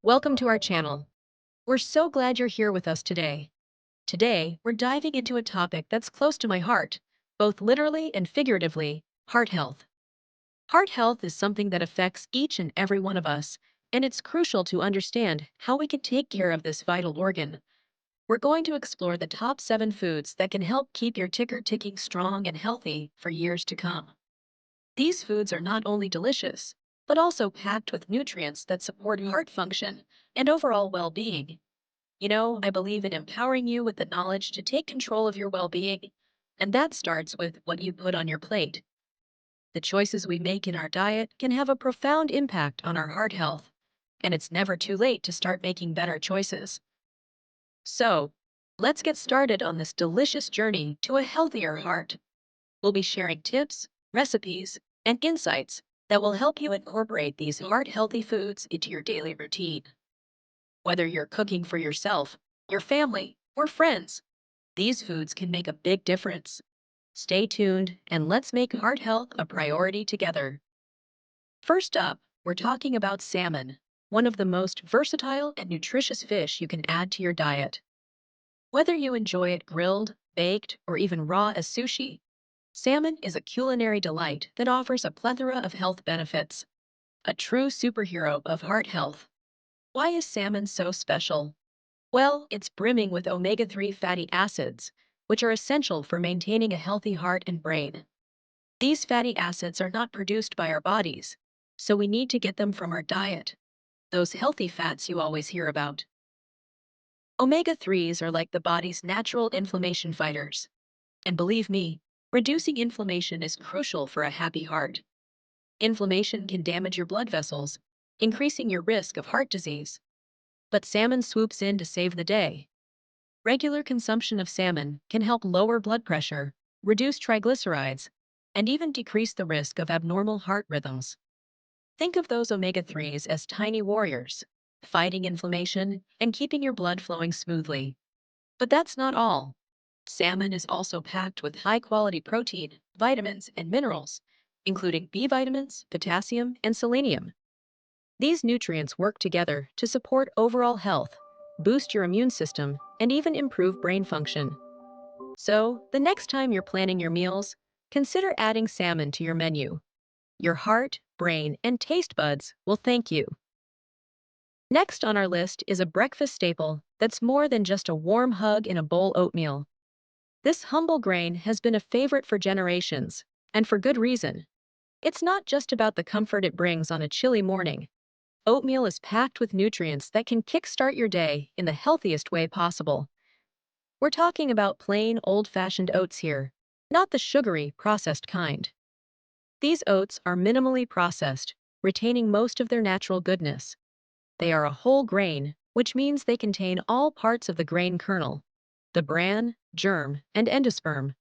Welcome to our channel. We're so glad you're here with us today. Today, we're diving into a topic that's close to my heart, both literally and figuratively: heart health. Heart health is something that affects each and every one of us, and it's crucial to understand how we can take care of this vital organ. We're going to explore the top 7 foods that can help keep your ticker ticking strong and healthy for years to come. These foods are not only delicious, but also packed with nutrients that support heart function and overall well-being. I believe in empowering you with the knowledge to take control of your well-being, and that starts with what you put on your plate. The choices we make in our diet can have a profound impact on our heart health, and it's never too late to start making better choices. So, let's get started on this delicious journey to a healthier heart. We'll be sharing tips, recipes, and insights that will help you incorporate these heart-healthy foods into your daily routine. Whether you're cooking for yourself, your family, or friends, these foods can make a big difference. Stay tuned and let's make heart health a priority together. First up, we're talking about salmon, one of the most versatile and nutritious fish you can add to your diet. Whether you enjoy it grilled, baked, or even raw as sushi, salmon is a culinary delight that offers a plethora of health benefits. A true superhero of heart health. Why is salmon so special? Well, it's brimming with omega-3 fatty acids, which are essential for maintaining a healthy heart and brain. These fatty acids are not produced by our bodies, so we need to get them from our diet, those healthy fats you always hear about. Omega-3s are like the body's natural inflammation fighters. And believe me, reducing inflammation is crucial for a happy heart. Inflammation can damage your blood vessels, increasing your risk of heart disease. But salmon swoops in to save the day. Regular consumption of salmon can help lower blood pressure, reduce triglycerides, and even decrease the risk of abnormal heart rhythms. Think of those omega-3s as tiny warriors, fighting inflammation and keeping your blood flowing smoothly. But that's not all. Salmon is also packed with high-quality protein, vitamins, and minerals, including B vitamins, potassium, and selenium. These nutrients work together to support overall health, boost your immune system, and even improve brain function. So, the next time you're planning your meals, consider adding salmon to your menu. Your heart, brain, and taste buds will thank you. Next on our list is a breakfast staple that's more than just a warm hug in a bowl: oatmeal. This humble grain has been a favorite for generations, and for good reason. It's not just about the comfort it brings on a chilly morning. Oatmeal is packed with nutrients that can kickstart your day in the healthiest way possible. We're talking about plain, old-fashioned oats here, not the sugary, processed kind. These oats are minimally processed, retaining most of their natural goodness. They are a whole grain, which means they contain all parts of the grain kernel: the bran, germ, and endosperm.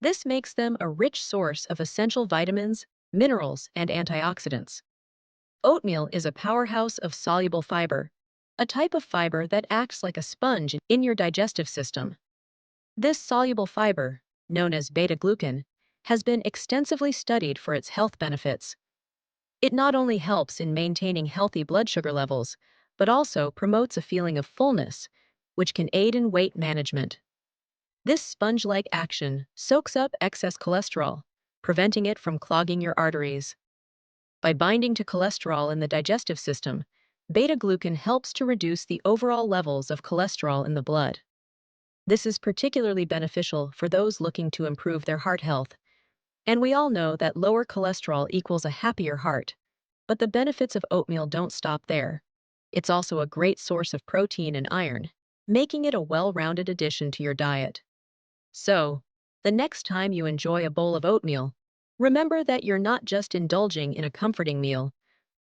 This makes them a rich source of essential vitamins, minerals, and antioxidants. Oatmeal is a powerhouse of soluble fiber, a type of fiber that acts like a sponge in your digestive system. This soluble fiber, known as beta-glucan, has been extensively studied for its health benefits. It not only helps in maintaining healthy blood sugar levels, but also promotes a feeling of fullness, which can aid in weight management. This sponge-like action soaks up excess cholesterol, preventing it from clogging your arteries. By binding to cholesterol in the digestive system, beta-glucan helps to reduce the overall levels of cholesterol in the blood. This is particularly beneficial for those looking to improve their heart health. And we all know that lower cholesterol equals a happier heart. But the benefits of oatmeal don't stop there. It's also a great source of protein and iron, making it a well-rounded addition to your diet. So, the next time you enjoy a bowl of oatmeal, remember that you're not just indulging in a comforting meal,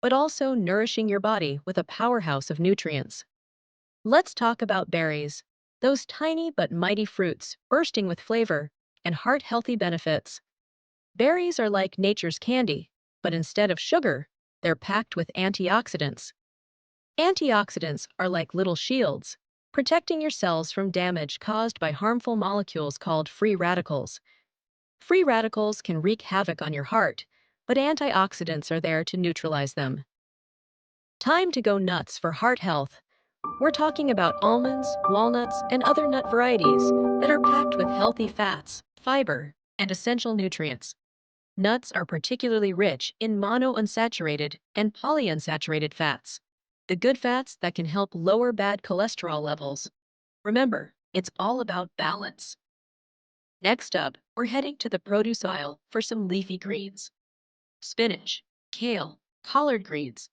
but also nourishing your body with a powerhouse of nutrients. Let's talk about berries, those tiny but mighty fruits bursting with flavor and heart-healthy benefits. Berries are like nature's candy, but instead of sugar, they're packed with antioxidants. Antioxidants are like little shields, protecting your cells from damage caused by harmful molecules called free radicals. Free radicals can wreak havoc on your heart, but antioxidants are there to neutralize them. Time to go nuts for heart health. We're talking about almonds, walnuts, and other nut varieties that are packed with healthy fats, fiber, and essential nutrients. Nuts are particularly rich in monounsaturated and polyunsaturated fats, the good fats that can help lower bad cholesterol levels. Remember, it's all about balance. Next up, we're heading to the produce aisle for some leafy greens. Spinach, kale, collard greens.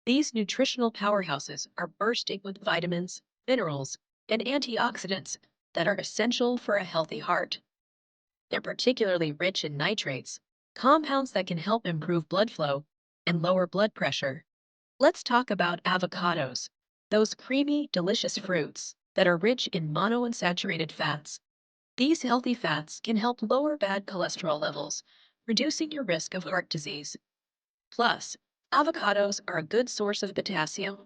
These nutritional powerhouses are bursting with vitamins, minerals, and antioxidants that are essential for a healthy heart. They're particularly rich in nitrates, compounds that can help improve blood flow and lower blood pressure. Let's talk about avocados, those creamy, delicious fruits that are rich in monounsaturated fats. These healthy fats can help lower bad cholesterol levels, reducing your risk of heart disease. Plus, avocados are a good source of potassium,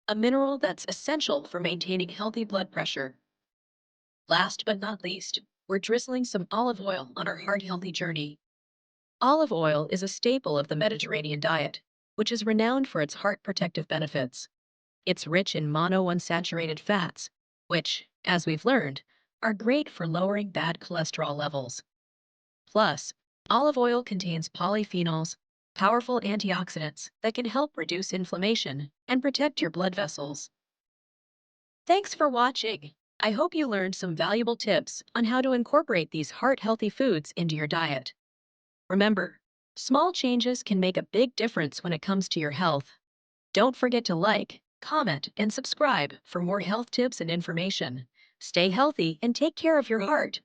a mineral that's essential for maintaining healthy blood pressure. Last but not least, we're drizzling some olive oil on our heart healthy journey. Olive oil is a staple of the Mediterranean diet, which is renowned for its heart protective benefits. It's rich in monounsaturated fats, which, as we've learned, are great for lowering bad cholesterol levels. Plus, olive oil contains polyphenols, powerful antioxidants that can help reduce inflammation and protect your blood vessels. Thanks for watching. I hope you learned some valuable tips on how to incorporate these heart-healthy foods into your diet. Remember, small changes can make a big difference when it comes to your health. Don't forget to like, comment, and subscribe for more health tips and information. Stay healthy and take care of your heart.